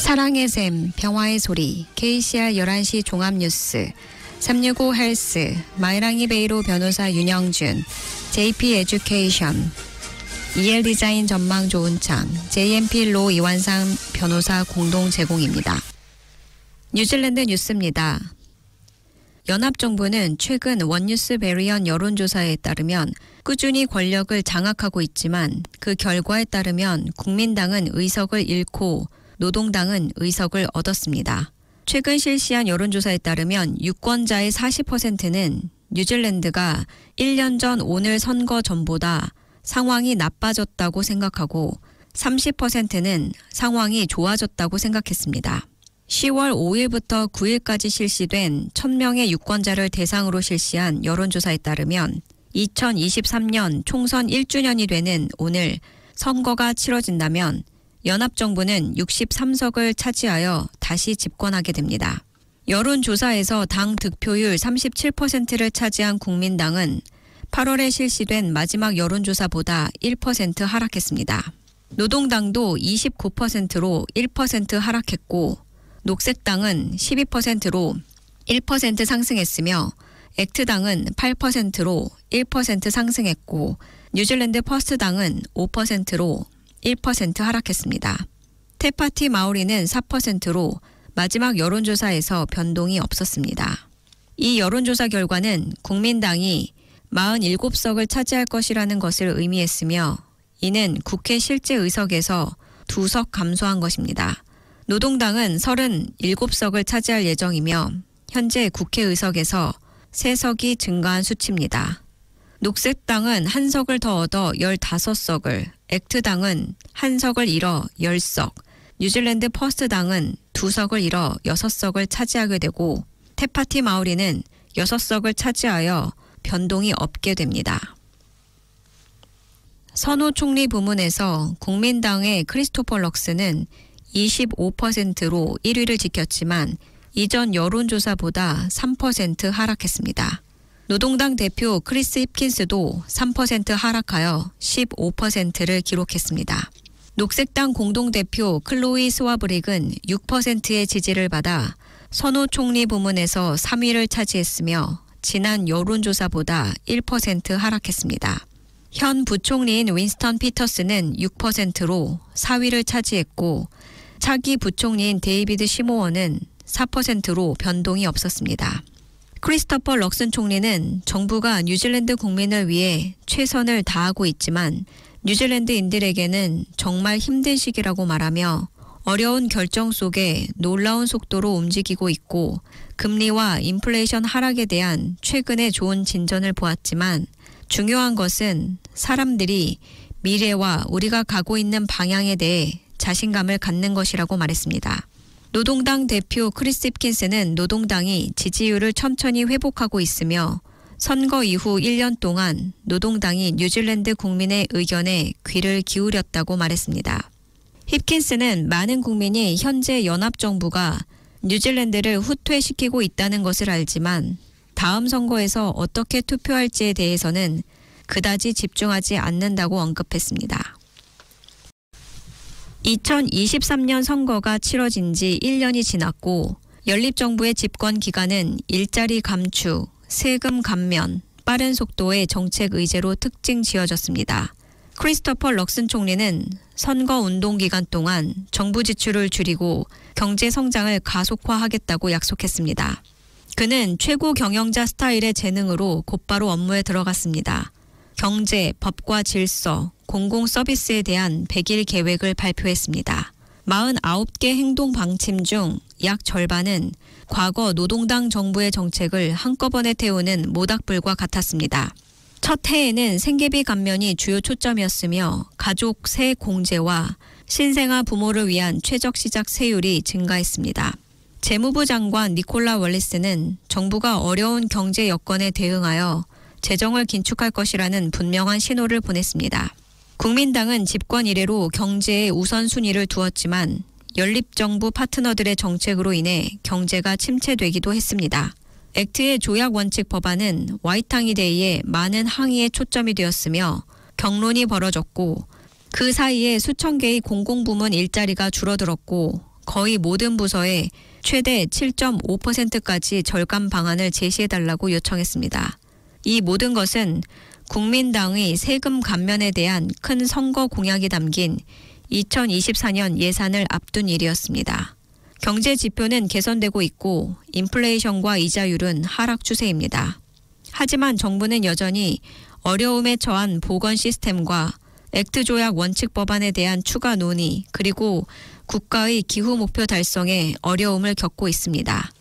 사랑의 샘, 평화의 소리, KCR 11시 종합뉴스, 365 헬스, 마이랑이 베이로 변호사 윤영준, JP 에듀케이션, EL 디자인 전망 좋은 창, JMP 로 이완상 변호사 공동 제공입니다. 뉴질랜드 뉴스입니다. 연합정부는 최근 원뉴스 베리언 여론조사에 따르면 꾸준히 권력을 장악하고 있지만 그 결과에 따르면 국민당은 의석을 잃고 노동당은 의석을 얻었습니다. 최근 실시한 여론조사에 따르면 유권자의 40%는 뉴질랜드가 1년 전 오늘 선거 전보다 상황이 나빠졌다고 생각하고 30%는 상황이 좋아졌다고 생각했습니다. 10월 5일부터 9일까지 실시된 1000명의 유권자를 대상으로 실시한 여론조사에 따르면 2023년 총선 1주년이 되는 오늘 선거가 치러진다면 연합정부는 63석을 차지하여 다시 집권하게 됩니다. 여론조사에서 당 득표율 37%를 차지한 국민당은 8월에 실시된 마지막 여론조사보다 1% 하락했습니다. 노동당도 29%로 1% 하락했고 녹색당은 12%로 1% 상승했으며 액트당은 8%로 1% 상승했고 뉴질랜드 퍼스트당은 5%로 1% 하락했습니다. 테파티 마오리는 4%로 마지막 여론조사에서 변동이 없었습니다. 이 여론조사 결과는 국민당이 47석을 차지할 것이라는 것을 의미했으며 이는 국회 실제 의석에서 2석 감소한 것입니다. 노동당은 37석을 차지할 예정이며 현재 국회 의석에서 3석이 증가한 수치입니다. 녹색당은 1석을 더 얻어 15석을, 액트당은 1석을 잃어 10석, 뉴질랜드 퍼스트당은 2석을 잃어 6석을 차지하게 되고 테파티 마오리는 6석을 차지하여 변동이 없게 됩니다. 선호 총리 부문에서 국민당의 크리스토퍼 럭스는 25%로 1위를 지켰지만 이전 여론조사보다 3% 하락했습니다. 노동당 대표 크리스 힙킨스도 3% 하락하여 15%를 기록했습니다. 녹색당 공동대표 클로이 스와브릭은 6%의 지지를 받아 선호 총리 부문에서 3위를 차지했으며 지난 여론조사보다 1% 하락했습니다. 현 부총리인 윈스턴 피터스는 6%로 4위를 차지했고 차기 부총리인 데이비드 시모어는 4%로 변동이 없었습니다. 크리스토퍼 럭슨 총리는 정부가 뉴질랜드 국민을 위해 최선을 다하고 있지만 뉴질랜드인들에게는 정말 힘든 시기라고 말하며 어려운 결정 속에 놀라운 속도로 움직이고 있고 금리와 인플레이션 하락에 대한 최근의 좋은 진전을 보았지만 중요한 것은 사람들이 미래와 우리가 가고 있는 방향에 대해 자신감을 갖는 것이라고 말했습니다. 노동당 대표 크리스 힙킨스는 노동당이 지지율을 천천히 회복하고 있으며 선거 이후 1년 동안 노동당이 뉴질랜드 국민의 의견에 귀를 기울였다고 말했습니다. 힙킨스는 많은 국민이 현재 연합정부가 뉴질랜드를 후퇴시키고 있다는 것을 알지만 다음 선거에서 어떻게 투표할지에 대해서는 그다지 집중하지 않는다고 언급했습니다. 2023년 선거가 치러진 지 1년이 지났고 연립정부의 집권 기간은 일자리 감축, 세금 감면, 빠른 속도의 정책 의제로 특징 지어졌습니다. 크리스토퍼 럭슨 총리는 선거 운동 기간 동안 정부 지출을 줄이고 경제 성장을 가속화하겠다고 약속했습니다. 그는 최고 경영자 스타일의 재능으로 곧바로 업무에 들어갔습니다. 경제, 법과 질서, 공공 서비스에 대한 100일 계획을 발표했습니다. 49개 행동 방침 중 약 절반은 과거 노동당 정부의 정책을 한꺼번에 태우는 모닥불과 같았습니다. 첫 해에는 생계비 감면이 주요 초점이었으며 가족 세 공제와 신생아 부모를 위한 최적 시작 세율이 증가했습니다. 재무부 장관 니콜라 월리스는 정부가 어려운 경제 여건에 대응하여 재정을 긴축할 것이라는 분명한 신호를 보냈습니다. 국민당은 집권 이래로 경제에 우선순위를 두었지만 연립정부 파트너들의 정책으로 인해 경제가 침체되기도 했습니다. 액트의 조약 원칙 법안은 와이탕이 데이에 많은 항의에 초점이 되었으며 경론이 벌어졌고 그 사이에 수천 개의 공공부문 일자리가 줄어들었고 거의 모든 부서에 최대 7.5%까지 절감 방안을 제시해달라고 요청했습니다. 이 모든 것은 국민당의 세금 감면에 대한 큰 선거 공약이 담긴 2024년 예산을 앞둔 일이었습니다. 경제 지표는 개선되고 있고 인플레이션과 이자율은 하락 추세입니다. 하지만 정부는 여전히 어려움에 처한 보건 시스템과 액트 조약 원칙 법안에 대한 추가 논의 그리고 국가의 기후 목표 달성에 어려움을 겪고 있습니다.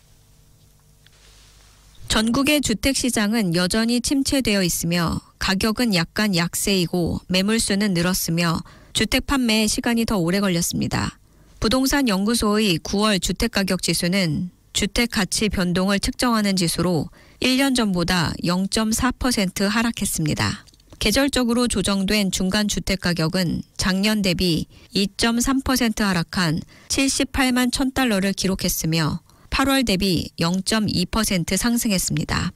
전국의 주택시장은 여전히 침체되어 있으며 가격은 약간 약세이고 매물수는 늘었으며 주택 판매에 시간이 더 오래 걸렸습니다. 부동산 연구소의 9월 주택가격 지수는 주택 가치 변동을 측정하는 지수로 1년 전보다 0.4% 하락했습니다. 계절적으로 조정된 중간 주택 가격은 작년 대비 2.3% 하락한 78만 1,000달러를 기록했으며 8월 대비 0.2% 상승했습니다.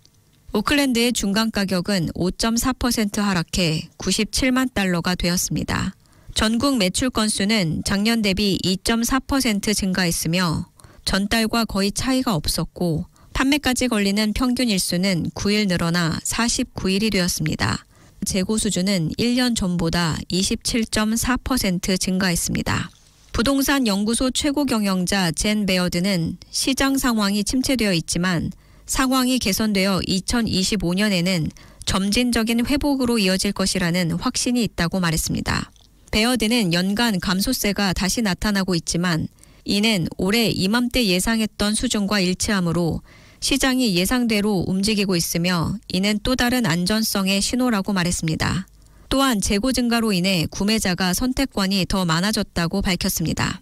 오클랜드의 중간 가격은 5.4% 하락해 97만 달러가 되었습니다. 전국 매출 건수는 작년 대비 2.4% 증가했으며 전달과 거의 차이가 없었고 판매까지 걸리는 평균 일수는 9일 늘어나 49일이 되었습니다. 재고 수준은 1년 전보다 27.4% 증가했습니다. 부동산 연구소 최고 경영자 젠 베어드는 시장 상황이 침체되어 있지만 상황이 개선되어 2025년에는 점진적인 회복으로 이어질 것이라는 확신이 있다고 말했습니다. 베어드는 연간 감소세가 다시 나타나고 있지만 이는 올해 이맘때 예상했던 수준과 일치하므로 시장이 예상대로 움직이고 있으며 이는 또 다른 안전성의 신호라고 말했습니다. 또한 재고 증가로 인해 구매자가 선택권이 더 많아졌다고 밝혔습니다.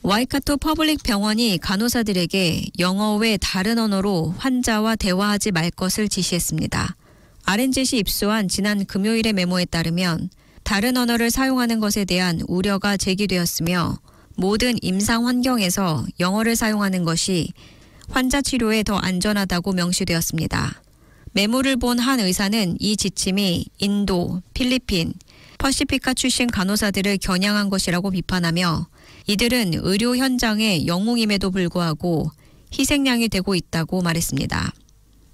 와이카토 퍼블릭 병원이 간호사들에게 영어 외 다른 언어로 환자와 대화하지 말 것을 지시했습니다. RNZ이 입수한 지난 금요일의 메모에 따르면 다른 언어를 사용하는 것에 대한 우려가 제기되었으며 모든 임상 환경에서 영어를 사용하는 것이 환자 치료에 더 안전하다고 명시되었습니다. 메모를 본 한 의사는 이 지침이 인도, 필리핀, 퍼시피카 출신 간호사들을 겨냥한 것이라고 비판하며 이들은 의료 현장의 영웅임에도 불구하고 희생양이 되고 있다고 말했습니다.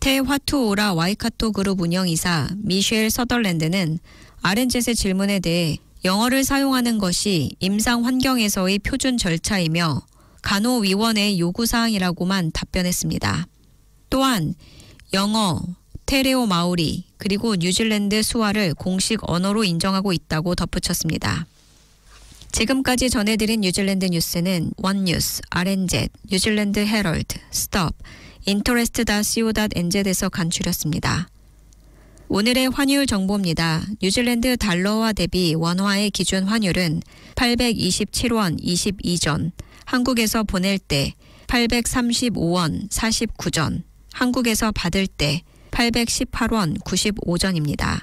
테화투오라 와이카토 그룹 운영이사 미셸 서덜랜드는 RNZ의 질문에 대해 영어를 사용하는 것이 임상 환경에서의 표준 절차이며 간호위원회의 요구사항이라고만 답변했습니다. 또한 영어, 테레오 마오리 그리고 뉴질랜드 수화를 공식 언어로 인정하고 있다고 덧붙였습니다. 지금까지 전해드린 뉴질랜드 뉴스는 원뉴스, RNZ, 뉴질랜드 헤럴드, 스톱, interest.co.nz에서 간추렸습니다. 오늘의 환율 정보입니다. 뉴질랜드 달러화 대비 원화의 기준 환율은 827원 22전, 한국에서 보낼 때 835원 49전, 한국에서 받을 때 818원 95전입니다.